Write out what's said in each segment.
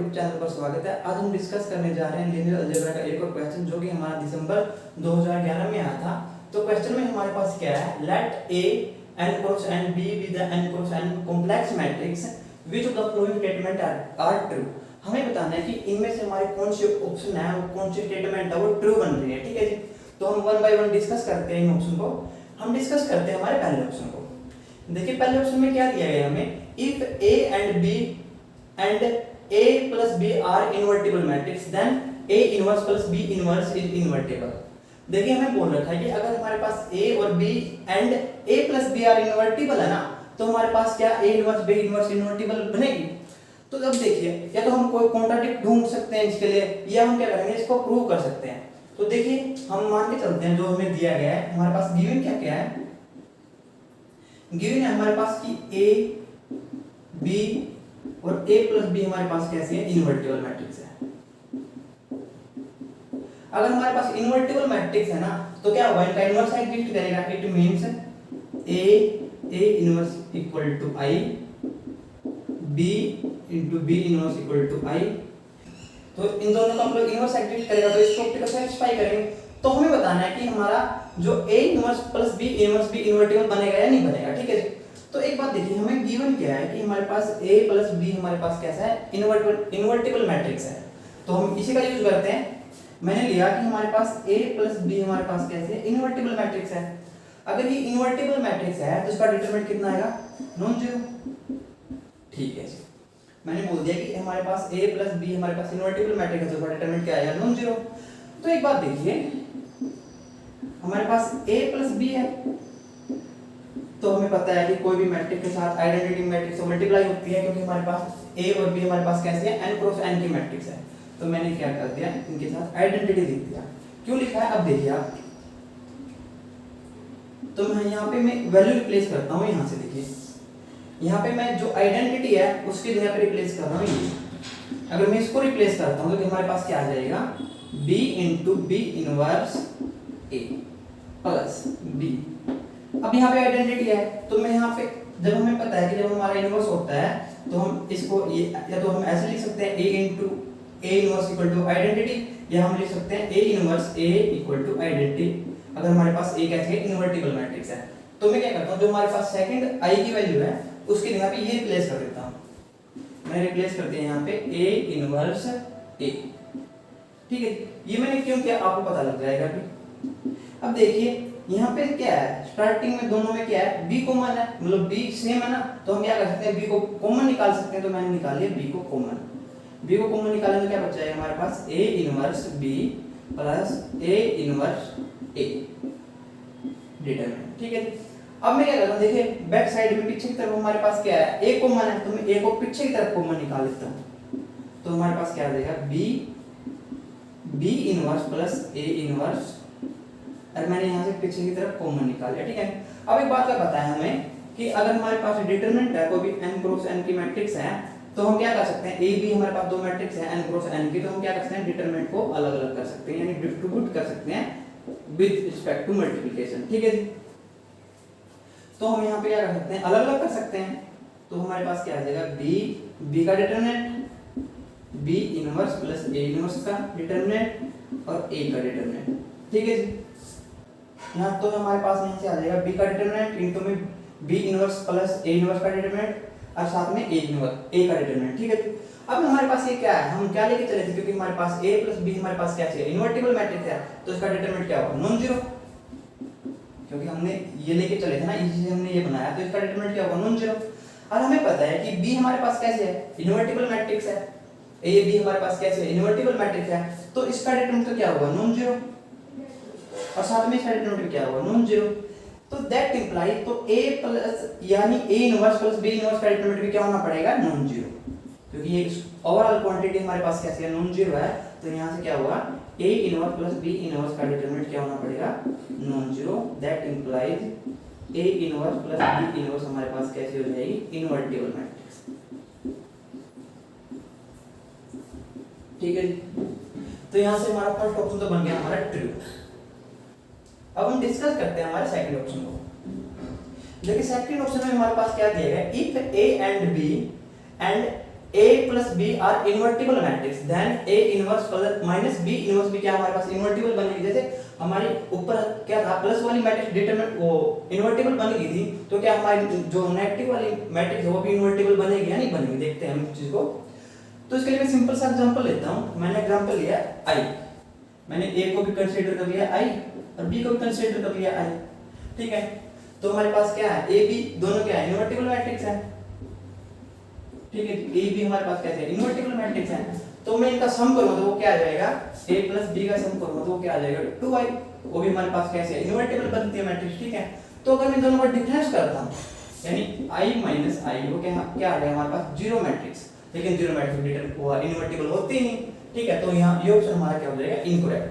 YouTube channel पर स्वागत है। आज हम डिस्कस करने जा रहे हैं लीनियर अलजेब्रा का एक और क्वेश्चन जो कि हमारा दिसंबर 2011 में आया था। तो क्वेश्चन में हमारे पास क्या है, late A n cross n be with n cross n complex matrix which of the following statement are true. हमें बताना है कि इनमें से हमारे कौन से ऑप्शन है, कौन से स्टेटमेंट है वो ट्रू बन रही है। ठीक है जी, तो हम वन बाय वन डिस्कस करते हैं इन ऑप्शन को। हम डिस्कस करते हैं हमारे पहले ऑप्शन को। देखिए पहले ऑप्शन में क्या दिया गया हमें, if a and b and a plus b are invertible matrix then a inverse plus b inverse is invertible। देखिए हमें बोल रखा है कि अगर हमारे पास a और b and a plus b are invertible है ना, तो हमारे पास क्या a inverse b inverse invertible बनेगी। तो अब देखिए, या तो हम कोई कॉन्ट्राडिक्ट ढूंढ सकते हैं इसके लिए, या हम क्या करेंगे, इसको प्रूव कर सकते हैं। तो देखिए हम मान के चलते हैं जो हमें दिया गया है, हमारे पास गिवन क्या क्या है, गिवन है हमारे पास कि a b और a प्लस बी हमारे पास कैसे है, इन्वर्टिबल मैट्रिक्स है। अगर हमारे पास इन्वर्टिबल मैट्रिक्स है ना, तो क्या होगा, इनका इनवर्स एग्जिस्ट करेगा। It means a inverse equal to i, b into b inverse equal to i। तो इन दोनों का हम लोग इनवर्स एग्जिस्ट करेगा तो इस प्रॉपर्टी को सैटिस्फाई करेंगे। तो हमें बताना है कि हमारा जो a inverse plus b inverse b invertible बनेगा या नहीं बनेगा। ठीक है, तो एक बात देखिए, हमें गिवन क्या है कि हमारे पास a प्लस b हमारे पास कैसा है, इन्वर्टिबल मैट्रिक्स है। तो हम इसी का यूज करते हैं। मैंने लिया कि हमारे पास a प्लस b हमारे पास कैसे है, इन्वर्टिबल मैट्रिक्स है। अगर ये इन्वर्टिबल मैट्रिक्स है तो इसका डिटरमिनेंट कितना आएगा, नॉन जीरो। ठीक है जी, मैंने बोल दिया कि हमारे पास a प्लस b हमारे पास इन्वर्टिबल मैट्रिक्स है तो इसका डिटरमिनेंट क्या आएगा, नॉन जीरो। तो एक बात देखिए, हमारे पास a प्लस b है तो हमें पता है कि कोई भी मैट्रिक्स के साथ आइडेंटिटी मैट्रिक्स से मल्टीप्लाई होती है, क्योंकि हमारे पास a और b हमारे पास कैसे है, n क्रॉस n की मैट्रिक्स है। तो मैंने क्या कर दिया, इनके साथ आइडेंटिटी लिख दिया। क्यों लिखा है, अब देखिए आप, तो मैं यहाँ पे मैं वैल्यू रिप्लेस करता हूँ। यहाँ से देखिए, यहाँ पे मैं जो आइडेंटिटी है उसकी जगह पे रिप्लेस कर रहा हूँ ये। अगर मैं इसको रिप्लेस करता हूँ तो हमारे पास क्या आ जाएगा, b into B inverse a plus b। अब यहाँ पे आइडेंटिटी है तो मैं यहाँ पे, जब हमें पता है कि जब हमारा इनवर्स होता है तो हम इसको ये, या तो हम ऐसे लिख सकते हैं a into a inverse equal to identity, या हम लिख सकते हैं a inverse a equal to identity. अगर हमारे पास a कैसे है, इन्वर्टिबल मैट्रिक्स है। तो मैं क्या करता हूँ, जो हमारे पास सेकंड i की वैल्यू है उसकी जगह पे ये रिप्लेस कर देता हूँ। मैं रिप्लेस करते हैं यहाँ पे a इनवर्स a। ठीक है, ये मैंने क्यों किया आपको पता लग जाएगा अभी। अब देखिए यहाँ पे क्या है, स्टार्टिंग में दोनों में क्या है, b कॉमन है, मतलब b सेम है ना, तो हम क्या कर सकते हैं, b को कॉमन निकाल सकते हैं। तो मैंने निकाल लिया b को कॉमन। b को कॉमन निकालने में क्या बच जाएगा हमारे पास, a inverse b plus a inverse a determinant. ठीक है, अब मैं क्या करता हूँ, देखिए बैक साइड में पीछे की तरफ हमारे पास क्या है, a कॉमन है, तो मैं a को पीछे की तरफ कॉमन निकाल लेता हूँ। तो हमारे पास क्या आ जाएगा, b inverse plus a inverse, और मैंने यहाँ से पीछे की तरफ कॉमन निकाल लिया। ठीक है, अब एक बात का पता है हमें कि अगर हमारे पास डिटरमिनेंट है कोई भी n क्रॉस n की मैट्रिक्स है, तो हम क्या कर सकते हैं, a b हमारे पास दो मैट्रिक्स है n क्रॉस n की, तो हम क्या कर सकते हैं, डिटरमिनेंट को अलग अलग कर सकते हैं, यानी डिस्ट्रीब्यूट कर सकते हैं विद रिस्पेक्ट टू मल्टीप्लिकेशन। ठीक है जी, तो हम यहाँ पे क्या कर सकते हैं, अलग अलग कर सकते हैं। तो हमारे पास क्या आ जाएगा, b का determinant, b inverse plus a inverse का डिटरमिनेंट और a का डिटरमिनेंट। ठीक है जी, यहाँ तो हमारे पास यहाँ से आ जाएगा b का डिटरमिनेंट इनटू में b inverse plus a inverse का डिटरमिनेंट और साथ में a इनवर्स a का डिटरमिनेंट। ठीक है, अब हमारे पास ये क्या है, हम क्या लेके चले थे, क्योंकि हमारे पास a प्लस b हमारे पास क्या है, इन्वर्टिबल मैट्रिक्स है, तो इसका डिटरमिनेंट क्या होगा, नॉन जीरो। क्योंकि हमने ये लेके चले थे ना, इसी से हमने ये बनाया, तो इसका डिटरमिनेंट क्या होगा, नॉन जीरो। और हमें पता है कि b हमारे पास कैसे है, इन्वर्टिबल मैट्रिक्स है, a b हमारे पास कैसे है, इन्वर्टिबल मैट्रिक्स है, तो इसका डिटरमिनेंट तो क्या होगा, नॉन जीरो, और साथ में इसका डिटरमिनेंट क्या होगा, नॉन जीरो। तो दैट इंप्लाई, तो a प्लस यानी a inverse plus b inverse का डिटरमिनेंट भी क्या होना पड़ेगा, नॉन जीरो, क्योंकि ये ओवरऑल क्वांटिटी हमारे पास कैसे है, नॉन जीरो है। तो यहाँ से क्या होगा, a inverse plus b inverse का डिटरमिनेंट क्या होना पड़ेगा, non zero. That implies a inverse plus b inverse हमारे पास कैसे हो जाएगी, इन्वर्टिबल मैट्रिक्स। ठीक है जी, तो यहाँ से हमारा फर्स्ट ऑप्शन तो बन गया हमारा ट्रू। अब हम डिस्कस करते हैं हमारे सेकंड ऑप्शन को। देखिए सेकंड ऑप्शन में हमारे पास क्या दिया गया, if a and b and A plus B are invertible matrix, then A inverse plus minus B inverse भी क्या हमारे पास इन्वर्टिबल बनेगी। जैसे हमारी ऊपर क्या था, प्लस वाली मैट्रिक्स डिटरमिनेंट वो इन्वर्टिबल बन गई थी, तो क्या हमारी जो नेगेटिव वाली मैट्रिक्स है वो भी इन्वर्टिबल बनेगी या नहीं बनेगी, देखते हैं हम इस चीज को। तो इसके लिए मैं सिंपल सा एग्जांपल लेता हूं। मैंने एग्जांपल लिया I, मैंने A को भी कंसीडर कर लिया I और B को भी कंसीडर कर लिया I, ठीक है। तो हमारे पास क्या है, A B दोनों क्या है, इन्वर्टिबल मैट्रिक्स है, ठीक है। A B हमारे पास कैसे है, इन्वर्टिबल मैट्रिक्स है। तो मैं इनका सम करूंगा तो वो क्या आ जाएगा, A प्लस B का सम करूंगा तो वो क्या आ जाएगा 2i, वो भी हमारे पास कैसे है, इन्वर्टिबल बनती है मैट्रिक्स, ठीक है। तो अगर मैं दोनों का डिफरेंस करता हूं यानी I माइनस I, वो क्या आ गया हमारे पास जीरो मैट्रिक्स, लेकिन जीरो मैट्रिक्स डिटरमिनेंट वो इन्वर्टिबल होती नहीं, ठीक है। तो यहाँ ये ऑप्शन हमारा क्या हो जाएगा, इनकरेक्ट,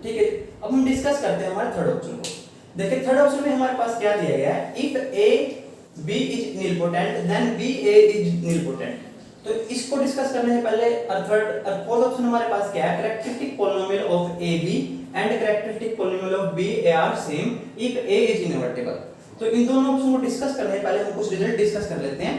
ठीक है। अब हम डिस्कस करते हैं हमारे थर्ड ऑप्शन को। देखिए थर्ड ऑप्शन में हमारे पास क्या दिया गया है, if A B is nilpotent then B A is nilpotent. तो इसको डिस्कस करने से पहले थर्ड और फोर्थ ऑप्शन हमारे पास क्या है, characteristic polynomial of AB and characteristic polynomial of B are same if A is invertible. तो इन दोनों ऑप्शन को डिस्कस करने से पहले हम कुछ रिजल्ट डिस्कस कर लेते हैं।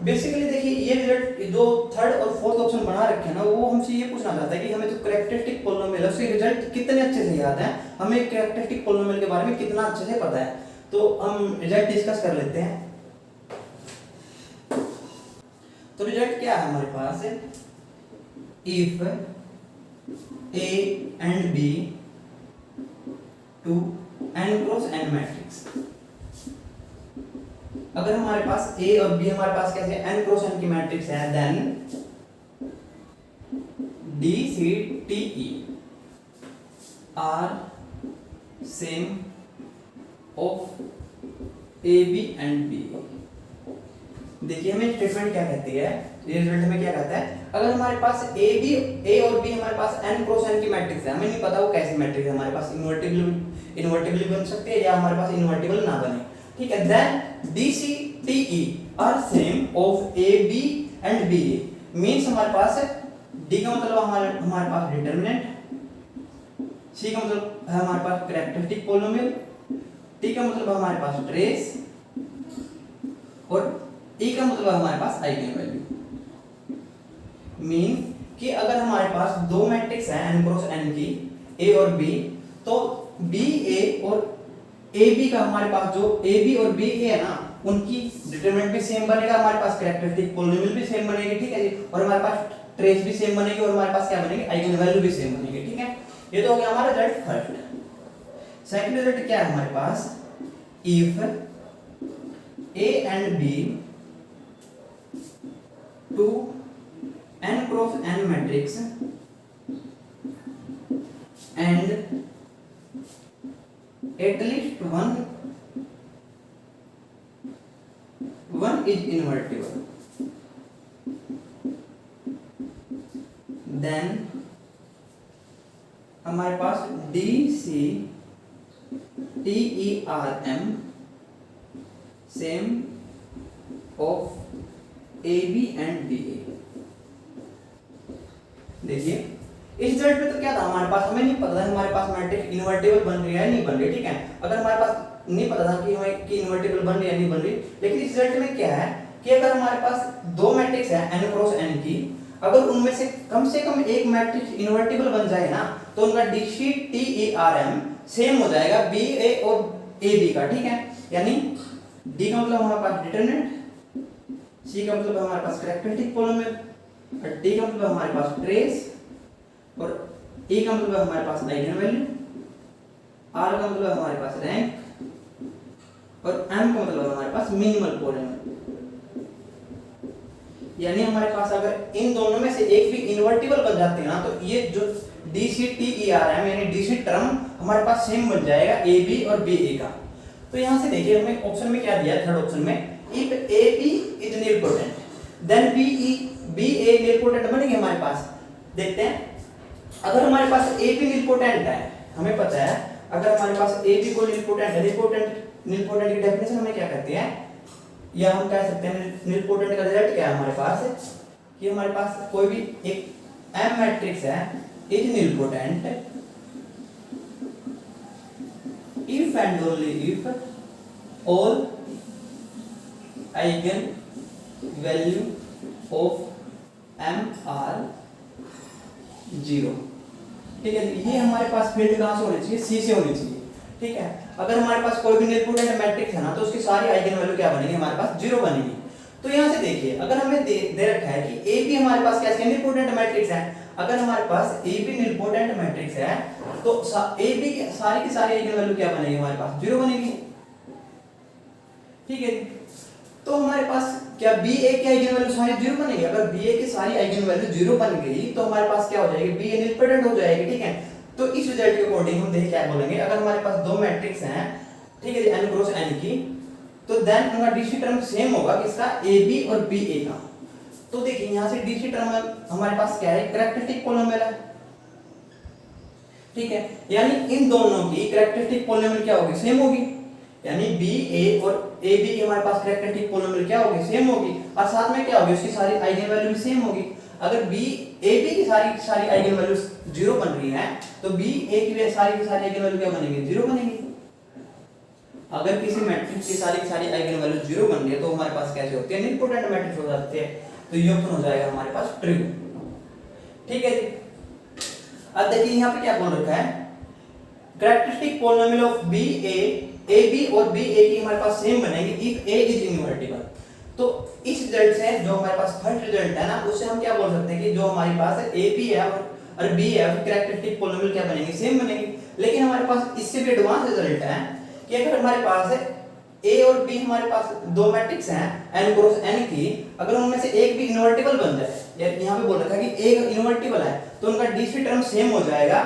बेसिकली देखिए ये रिजल्ट जो थर्ड और फोर्थ ऑप्शन बना रखे हैं ना, वो हमसे ये पूछना चाहता है कि हमें जो कैरेक्टरिस्टिक पॉलिनोमियल है उसके रिजल्ट कितने अच्छे से याद है, हमें कैरेक्टरिस्टिक पॉलिनोमियल के बारे में कितना अच्छे से पता है। तो हम रिजल्ट डिस्कस कर लेते हैं। तो रिजल्ट क्या है हमारे पास, if A and B two n cross n matrix, अगर हमारे पास A और B हमारे पास कैसे n क्रॉस n की मैट्रिक्स है, then D C T E are same of A B and B। देखिए हमें स्टेटमेंट क्या कहती है, ये रिजल्ट में क्या कहता है, अगर हमारे पास A और B हमारे पास n क्रॉस n की मैट्रिक्स है, हमें नहीं पता वो कैसी मैट्रिक्स है, हमारे पास इन्वर्टिबल बन सकती है या हमारे पास इन्वर्टिबल ना बने, ठीक है। Then DCTE are same of AB and BA means हमारे पास D का मतलब हमारे पास डिटरमिनेंट, C का मतलब है हमारे पास कैरेक्टरिस्टिक पॉलिनोमियल, T का मतलब हमारे पास ट्रेस और E का मतलब हमारे पास आइगन वैल्यू। मीन कि अगर हमारे पास दो मैट्रिक्स है n क्रॉस n की A और B, तो BA और AB का हमारे पास जो AB और BA है ना, उनकी डिटरमिनेंट भी सेम बनेगा, हमारे पास कैरेक्टरिस्टिक पॉलिनोमियल भी सेम बनेगी, ठीक है जी, और हमारे पास ट्रेस भी सेम बनेगी और हमारे पास क्या बनेगी, आइगन वैल्यू भी सेम बनेगी, ठीक है। ये तो हो गया हमारा रिजल्ट फर्स्ट। सेकंड रिजल्ट क्या है हमारे पास, if A and B two n cross n matrix and at least one is invertible, then हमारे पास DCTERM same of AB and BA। देखिए इस रिजल्ट में तो क्या था हमारे पास, हमें नहीं पता था हमारे पास मैट्रिक्स इन्वर्टिबल बन रही है नहीं बन रही, ठीक है। अगर हमारे पास नहीं पता था कि हमें कि इन्वर्टिबल बन रही है नहीं बन रही, लेकिन इस रिजल्ट में क्या है कि अगर हमारे पास दो मैट्रिक्स है n क्रॉस n की, अगर उनमें से कम एक मैट्रिक्स इन्वर्टिबल बन जाए ना, तो उनका DCTERM सेम हो जाएगा BA और AB का, ठीक है। यानी D का मतलब हमारे पास डिटरमिनेंट, C का मतलब हमारे पास कैरेक्टरिस्टिक पॉलिनोमियल और D का मतलब हमारे पास ट्रेस और E का मतलब हमारे पास आइगन वैल्यू, R का मतलब हमारे पास रैंक और M का मतलब हमारे पास मिनिमल पॉलिनोमियल। यानी हमारे पास अगर इन दोनों में से एक भी इन्वर्टिबल बन जाते हैं ना, तो ये जो DCTERM यानी DC टर्म हमारे पास सेम बन जाएगा AB और BA का। तो यहां से देखिए हमें ऑप्शन में क्या दिया है, थर्ड ऑप्शन में if AB is nilpotent then BA nilpotent बनेगी हमारे पास। देखते हैं अगर हमारे पास AB निलपोटेंट है, हमें पता है अगर हमारे पास AB को निलपोटेंट है, निलपोटेंट की डेफिनेशन हमें क्या कहते हैं, या हम कह सकते हैं निलपोटेंट का रिजल्ट क्या है हमारे पास, कि हमारे पास कोई भी एक M मैट्रिक्स है is nilpotent if and only if all eigen value of m are 0। ठीक है, ये हमारे पास फील्ड कहाँ से होनी चाहिए, सी से होनी चाहिए। ठीक है, अगर हमारे पास कोई भी नीलपोटेंट मैट्रिक्स है ना तो उसकी सारी आइगन वैल्यू क्या बनेगी, हमारे पास 0 बनेगी। तो यहाँ से देखिए, अगर हमें दे रखा है कि ए बी हमारे पास क्या नीलपोटेंट मैट्रिक्स है, अगर हमारे पास ए बी नीलपोटेंट मैट्रिक्स है तो ए बी की सारी आइगन वैल्यू क्या बनेगी, हमारे पास 0 बनेगी। ठीक है, तो हमारे पास क्या बी ए की आइगन वैल्यू सारी 0 बनेगी। अगर बी ए की सारी आइगन वैल्यू 0 बन गई तो हमारे पास क्या हो जाएगी, बी ए नीलपोटेंट हो जाएगी। ठीक है, तो इस रिजल्ट के अकॉर्डिंग हम देखिए क्या बोलेंगे, अगर हमारे पास दो मैट्रिक्स हैं, ठीक है, n क्रॉस n की, तो देन उनका डीसी टर्म सेम होगा किसका, ए बी और बी ए का। तो देखिए यहां से डीसी टर्म हमारे पास क्या है, कैरेक्टरिस्टिक पॉलिनोमियल है। ठीक है, यानी इन दोनों की कैरेक्टरिस्टिक पॉलिनोमियल क्या होगी, सेम होगी। यानी बी ए और ए बी की हमारे पास कैरेक्टरिस्टिक पॉलिनोमियल क्या होगी, सेम होगी। और साथ में क्या होगी, उसकी सारी आइगन वैल्यू भी सेम होगी। अगर बी ए बी की सारी आइगन वैल्यू 0 बन रही है तो बी ए की सारी आइगन वैल्यू क्या बनेगी, 0 बनेगी। अगर किसी मैट्रिक्स की सारी आइगन वैल्यू 0 बन रही है तो हमारे पास कैसे होती है, नीलपोटेंट मैट्रिक्स हो जाते हैं। तो ये ऑप्शन हो जाएगा हमारे पास ट्रू। ठीक है जी, अब देखिए यहाँ पे क्या बोल रखा है, characteristic polynomial of B A B और बी ए की हमारे पास सेम बनेगी इफ ए इज इनवर्टिबल। तो इस रिजल्ट से जो हमारे पास फर्स्ट रिजल्ट है ना, उससे हम क्या बोल सकते हैं कि जो हमारे पास ए बी है और बी है, कैरेक्टरिस्टिक पॉलिनोमियल क्या बनेगी, सेम बनेगी। लेकिन हमारे पास इससे भी एडवांस रिजल्ट है कि अगर हमारे पास ए और बी हमारे पास दो मैट्रिक्स हैं n क्रॉस n की, अगर उनमें से एक भी इनवर्टिबल बन जाए, या यहाँ पे बोल रखा है कि एक इनवर्टिबल है तो उनका डीसी टर्म सेम हो जाएगा।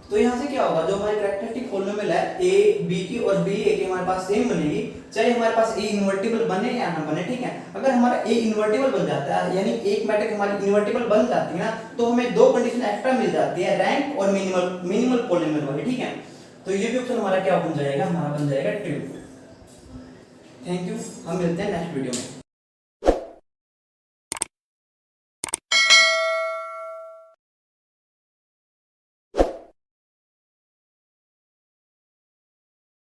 तो यहाँ से क्या होगा, जो हमारी कैरेक्टरिस्टिक पॉलिनोमियल है ए बी की और बी ए की हमारे पास सेम बनेगी, चाहे हमारे पास ए इनवर्टिबल बने या ना बने। ठीक है, अगर हमारा ए इनवर्टिबल बन जाता है, यानी एक मैट्रिक्स हमारी इनवर्टिबल बन जाती है ना, तो हमें दो कंडीशन एक्स्ट्रा मिल जाती है, रैंक और मिनिमल पॉलिनोमियल वाली। ठीक है, तो ये भी ऑप्शन हमारा क्या बन जाएगा, हमारा बन जाएगा ट्रू। थैंक यू, हम मिलते हैं नेक्स्ट वीडियो में।